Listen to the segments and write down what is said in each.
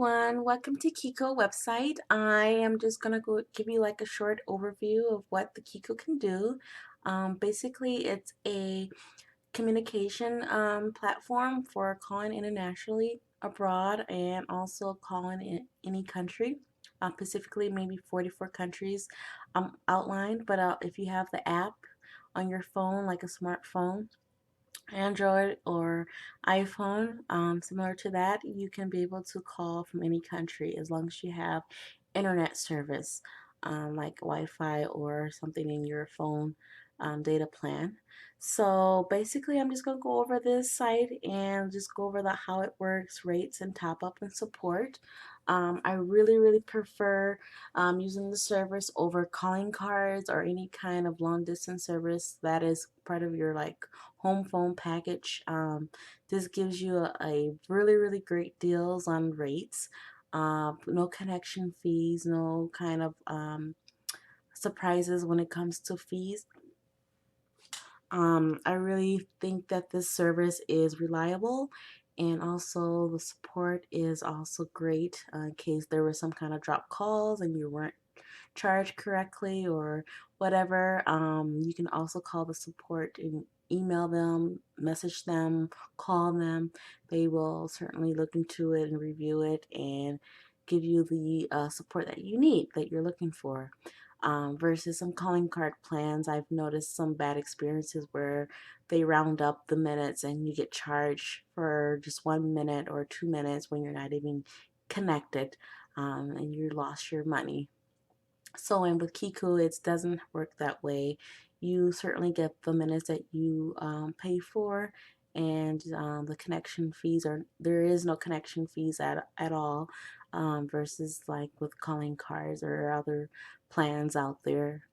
everyone, welcome to Kiko website. I am just gonna go give you like a short overview of what the Kiko can do. Basically, it's a communication platform for calling internationally abroad and also calling in any country. Specifically, maybe 44 countries outlined. But if you have the app on your phone, like a smartphone, Android or iPhone, similar to that, you can be able to call from any country as long as you have internet service, like Wi-Fi or something in your phone data plan. So basically, I'm just going to go over this site and just go over how it works, rates, and top up and support. I really prefer using the service over calling cards or any kind of long distance service that is part of your like home phone package. This gives you a really great deals on rates. No connection fees, no kind of surprises when it comes to fees. I really think that this service is reliable, and also the support is also great in case there was some kind of drop calls and you weren't charged correctly or whatever. You can also call the support and email them, message them, call them. They will certainly look into it and review it and give you the support that you need, that you're looking for. Versus some calling card plans, I've noticed some bad experiences where they round up the minutes and you get charged for just 1 minute or 2 minutes when you're not even connected, and you lost your money. So, and with Kiku, it doesn't work that way. You certainly get the minutes that you pay for, and the connection fees are, there is no connection fees at all, versus like with calling cards or other plans out there.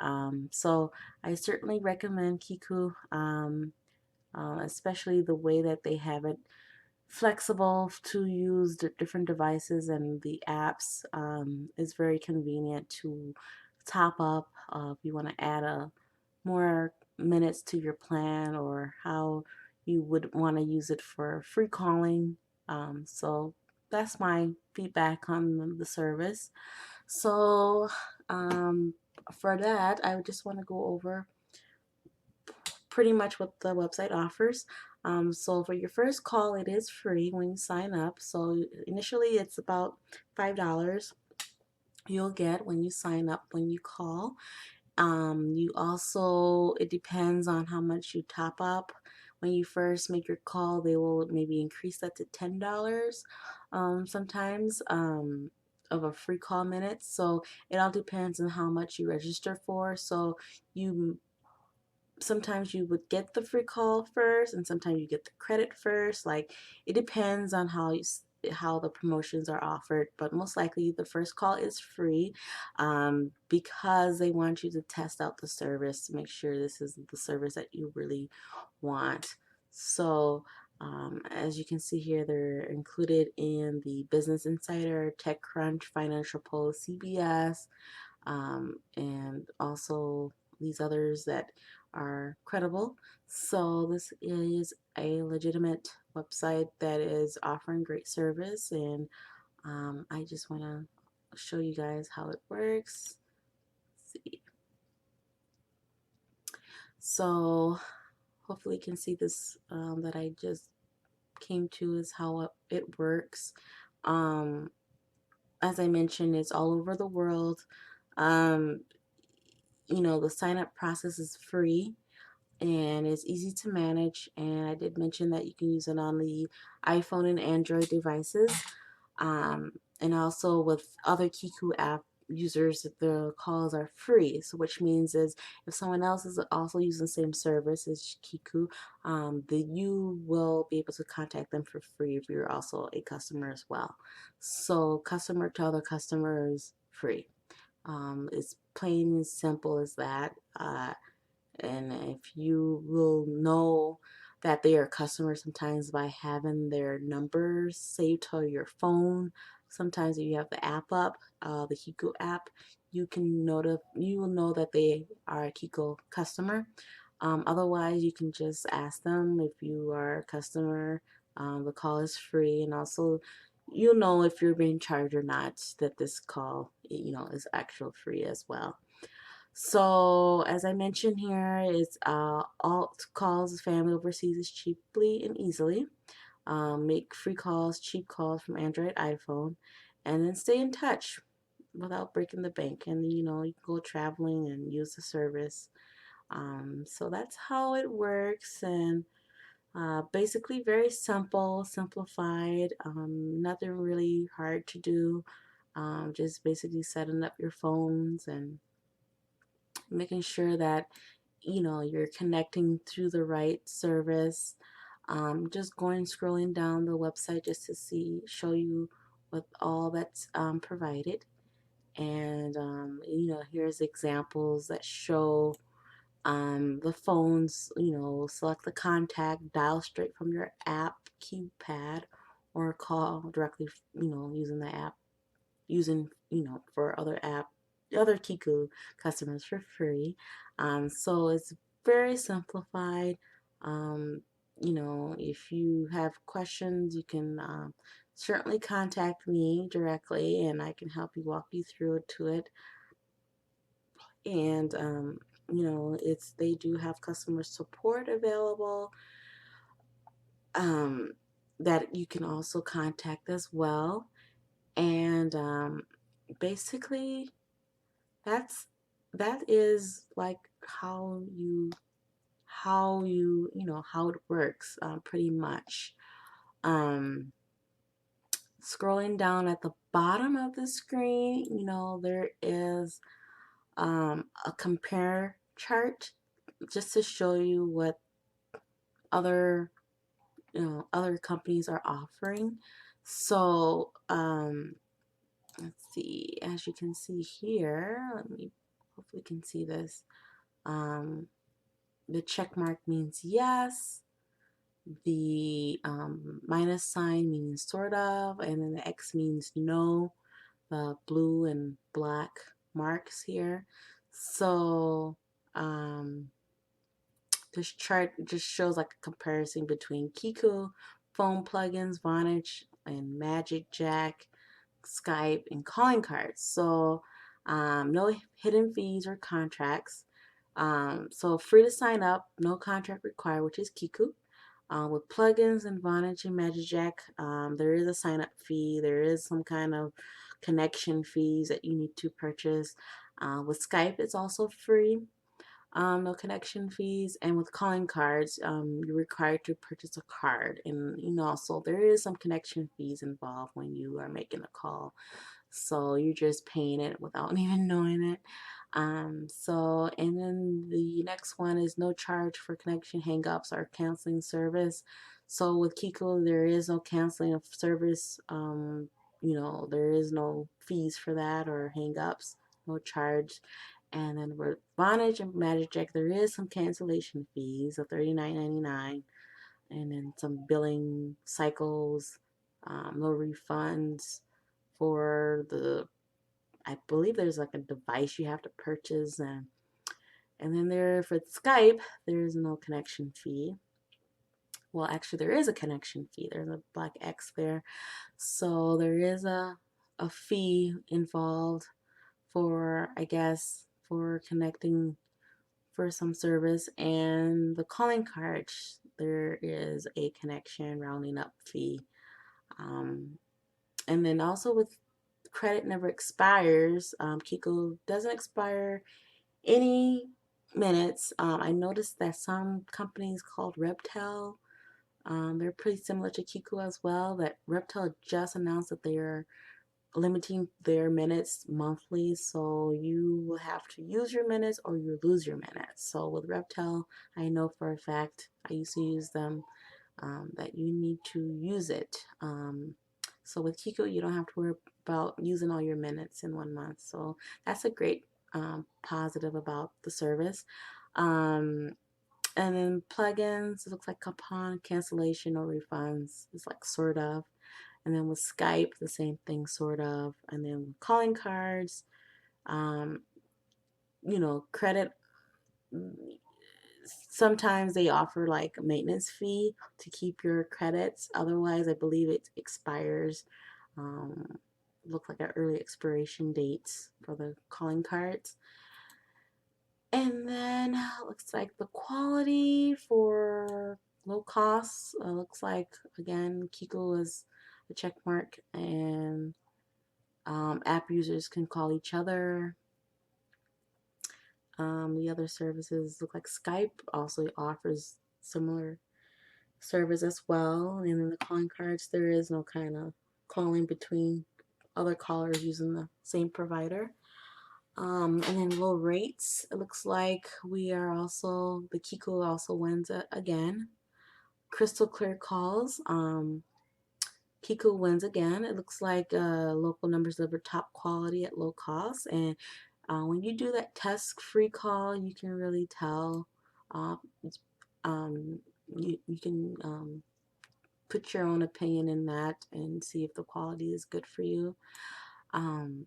So I certainly recommend Kiku, especially the way that they have it flexible to use the different devices, and the apps is very convenient to top up if you want to add more minutes to your plan, or how you would want to use it for free calling. So that's my feedback on the service. So for that, I just want to go over pretty much what the website offers. So for your first call, it is free when you sign up. So initially, it's about $5 you'll get when you sign up when you call. You also, it depends on how much you top up. When you first make your call, they will maybe increase that to $10 sometimes, of a free call minute. So it all depends on how much you register for. So you sometimes you would get the free call first, and sometimes you get the credit first. Like, it depends on how the promotions are offered, but most likely the first call is free, because they want you to test out the service to make sure this is the service that you really want. So as you can see here, they're included in the Business Insider, TechCrunch, Financial Post, CBS, and also these others that are credible. So this is a legitimate website that is offering great service, and I just want to show you guys how it works. Let's see. So hopefully you can see this, that I just came to is how it works. Um, as I mentioned, it's all over the world. Um, the sign up process is free and it's easy to manage. And I did mention that you can use it on the iPhone and Android devices. And also with other Kiku app users, the calls are free. So which means is if someone else is also using the same service as Kiku, then you will be able to contact them for free if you're also a customer as well. So customer to other customers free. It's plain and simple as that. And if you will know that they are customers sometimes by having their numbers saved to your phone. Sometimes if you have the app up, the Kiko app, you will know that they are a Kiko customer. Otherwise, you can just ask them if you are a customer. The call is free, and also you'll know if you're being charged or not, that this call, is actual free as well. So as I mentioned here, it's alt calls family overseas cheaply and easily. Make free calls, cheap calls from Android, iPhone, and then stay in touch without breaking the bank. And you can go traveling and use the service. So that's how it works, and basically very simple, simplified, nothing really hard to do. Just basically setting up your phones and making sure that you're connecting through the right service. Just going scrolling down the website just to show you what all that's provided. And here's examples that show the phones. Select the contact, dial straight from your app keypad, or call directly, using the app, using, for other Kiku customers for free. So it's very simplified. Um, if you have questions, you can certainly contact me directly, and I can help you walk you through it. And they do have customer support available, um, that you can also contact as well. And basically, that's that is like how it works, pretty much. Um, Scrolling down at the bottom of the screen, there is a compare chart just to show you what other other companies are offering. So let's see, as you can see here, let me hopefully can see this. um, the check mark means yes, the minus sign means sort of, and then the X means no, the blue and black marks here. So this chart just shows like a comparison between Kiko, phone plugins, Vonage, and Magic Jack, Skype, and calling cards. So no hidden fees or contracts. So free to sign up, no contract required, which is Kiku. With plugins and Vonage and Magic Jack, there is a sign up fee. There is some kind of connection fees that you need to purchase. With Skype, it's also free. No connection fees. And with calling cards, you're required to purchase a card, and so there is some connection fees involved when you are making a call. So you're just paying it without even knowing it. And then the next one is no charge for connection hangups or canceling service. So with Kiko, there is no canceling of service. There is no fees for that or hangups, no charge. And then with Vonage and Magic Jack, there is some cancellation fees of $39.99, and then some billing cycles, no refunds for I believe there's like a device you have to purchase, and then for Skype, there's no connection fee. Well, actually, there is a connection fee. There's a black X there, so there is a fee involved for, I guess, for connecting for some service. And the calling cards, there is a connection rounding up fee. Um, and then also with credit never expires. Kiko doesn't expire any minutes. I noticed that some companies called Reptel, they're pretty similar to Kiko as well. That Reptel just announced that they are limiting their minutes monthly, so you will have to use your minutes or you lose your minutes. So with Reptel, I know for a fact, I used to use them, that you need to use it. So with Kiko, you don't have to worry about using all your minutes in 1 month. So that's a great positive about the service. Um, and then plugins, it looks like coupon cancellation or refunds. It's like sort of. And then with Skype, the same thing, sort of. And then with calling cards, um, credit. Sometimes they offer like a maintenance fee to keep your credits. Otherwise, I believe it expires Look like an early expiration dates for the calling cards. And then looks like the quality for low cost looks like, again, Kiko is a check mark, and app users can call each other. The other services look like Skype also offers similar service as well. And in the calling cards, there is no kind of calling between other callers using the same provider. And then low rates, it looks like we are also, the Kiko also wins again. Crystal clear calls, Kiko wins again. It looks like local numbers deliver top quality at low cost. And when you do that test free call, you can really tell. Uh, um, you can put your own opinion in that and see if the quality is good for you.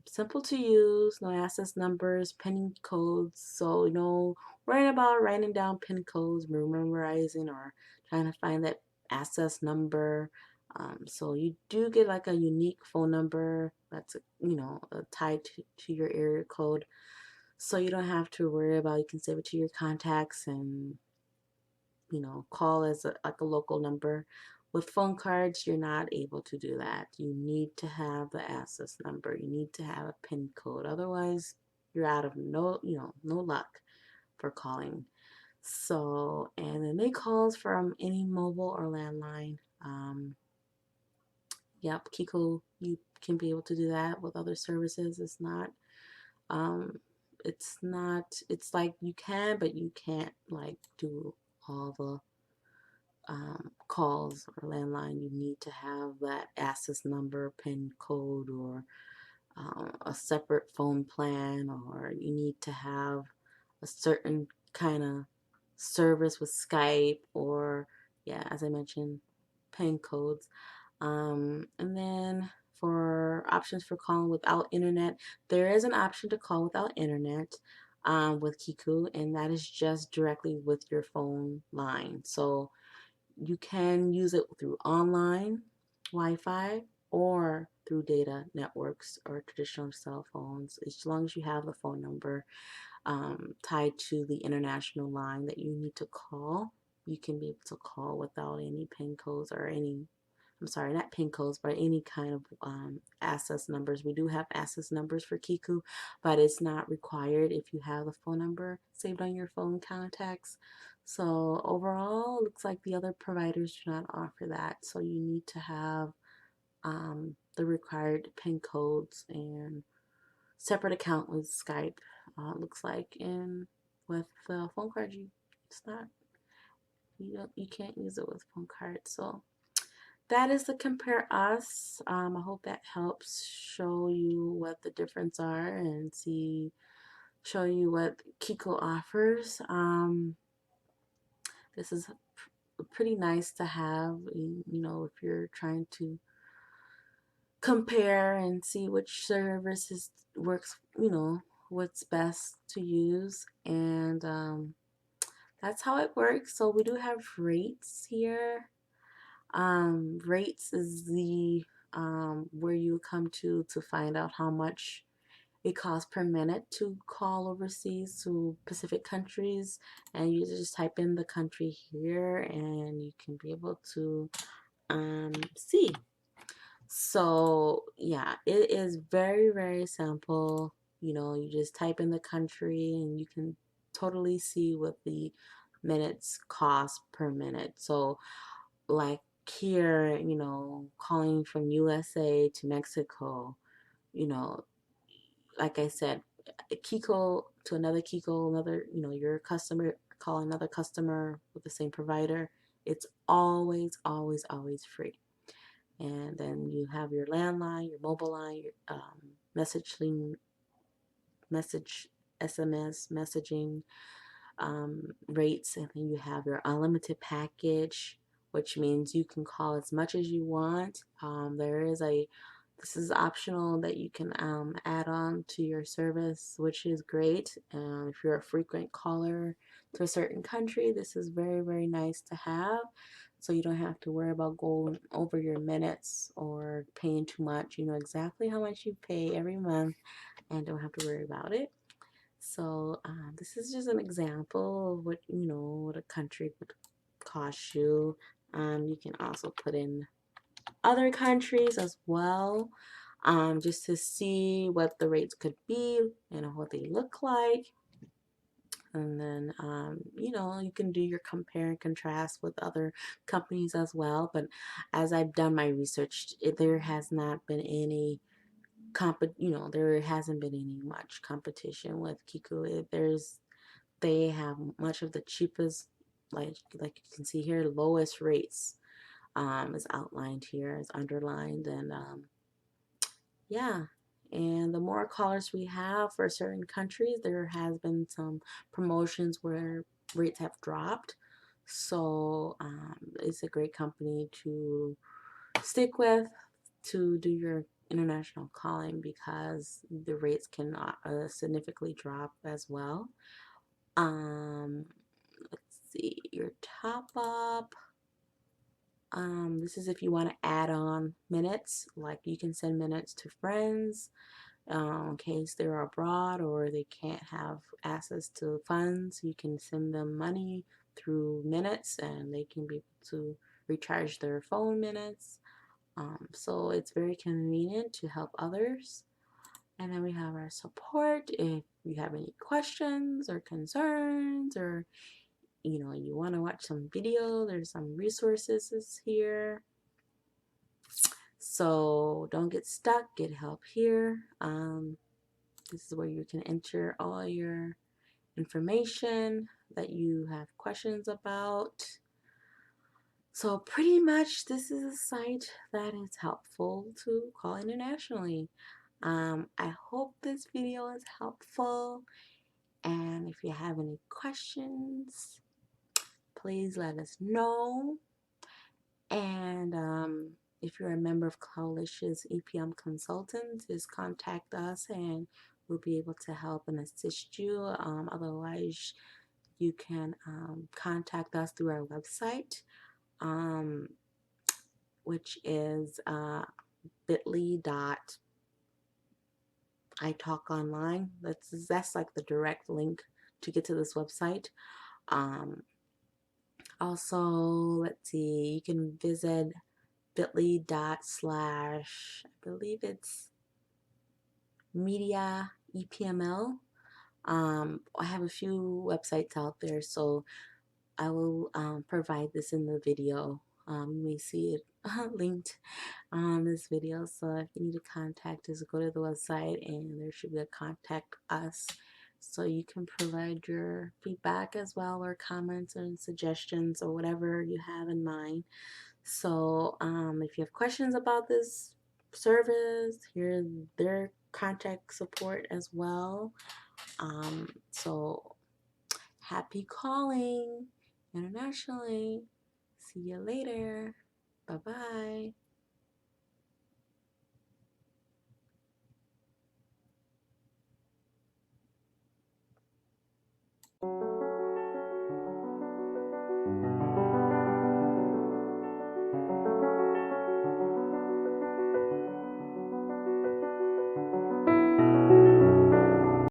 Simple to use, no access numbers, PIN codes, so no worrying about writing down PIN codes, memorizing, or trying to find that access number. So you do get like a unique phone number that's tied to your area code, so you don't have to worry about. You can save it to your contacts and call as like a local number. With phone cards, you're not able to do that. You need to have the access number. You need to have a PIN code. Otherwise, you're out of no luck for calling. So, and then make calls from any mobile or landline. Yep, Kiko, you can be able to do that with other services. Um, it's not, it's like you can, but you can't like do all the calls or landline. You need to have that access number, PIN code, or a separate phone plan, or you need to have a certain kind of service with Skype, or yeah, as I mentioned, PIN codes. And then for options for calling without internet, there is an option to call without internet with Kiku, and that is just directly with your phone line. So you can use it through online Wi-Fi or through data networks or traditional cell phones, as long as you have the phone number tied to the international line that you need to call. You can be able to call without any PIN codes or any, I'm sorry, not PIN codes, but any kind of access numbers. We do have access numbers for Kiku, but it's not required if you have the phone number saved on your phone contacts. So overall, it looks like the other providers do not offer that. So you need to have the required PIN codes and separate account with Skype. Looks like, and with the phone card, it's not, you can't use it with phone cards. So that is the compare us. I hope that helps show you what the difference are and show you what Kiko offers. This is pretty nice to have, if you're trying to compare and see which services works, what's best to use. And that's how it works. So we do have rates here. Rates is the where you come to find out how much it costs per minute to call overseas to Pacific countries, and you just type in the country here and you can be able to see. So yeah, it is very, very simple. You just type in the country and you can totally see what the minutes cost per minute. So like here, calling from USA to Mexico, you know, like I said, Kiko to another Kiko, another, your customer call another customer with the same provider. It's always, always, always free. And then you have your landline, your mobile line, your message, SMS messaging rates, and then you have your unlimited package, which means you can call as much as you want. This is optional that you can add on to your service, which is great. If you're a frequent caller to a certain country, this is very, very nice to have. so you don't have to worry about going over your minutes or paying too much. You know exactly how much you pay every month and don't have to worry about it. So this is just an example of what, you know, what a country would cost you. You can also put in other countries as well, just to see what the rates could be and what they look like. And then, you know, you can do your compare and contrast with other companies as well. But as I've done my research, there has not been any there hasn't been any much competition with Kiko. They have much of the cheapest, like you can see here, lowest rates is outlined here, is underlined, and yeah. And the more callers we have for certain countries, there has been some promotions where rates have dropped. So it's a great company to stick with to do your international calling because the rates can significantly drop as well. Let's see, your top up. This is if you want to add on minutes, like you can send minutes to friends in case they're abroad or they can't have access to funds. You can send them money through minutes and they can be able to recharge their phone minutes. So it's very convenient to help others. And then we have our support if you have any questions or concerns, or you know, you want to watch some video, there's some resources here. So don't get stuck, get help here. This is where you can enter all your information that you have questions about. So pretty much this is a site that is helpful to call internationally. I hope this video is helpful, and if you have any questions, please let us know. And if you're a member of Cloudlicious EPM Consultants, just contact us and we'll be able to help and assist you. Otherwise, you can contact us through our website, which is bit.ly.italkonline. That's like the direct link to get to this website. Also, let's see, you can visit bit.ly/ I believe it's media epml. I have a few websites out there, so I will provide this in the video. You may see it linked on this video. So if you need to contact us, go to the website and there should be a contact us. So you can provide your feedback as well, or comments and suggestions or whatever you have in mind. So if you have questions about this service, here's their contact support as well. So happy calling internationally. See you later. Bye-bye.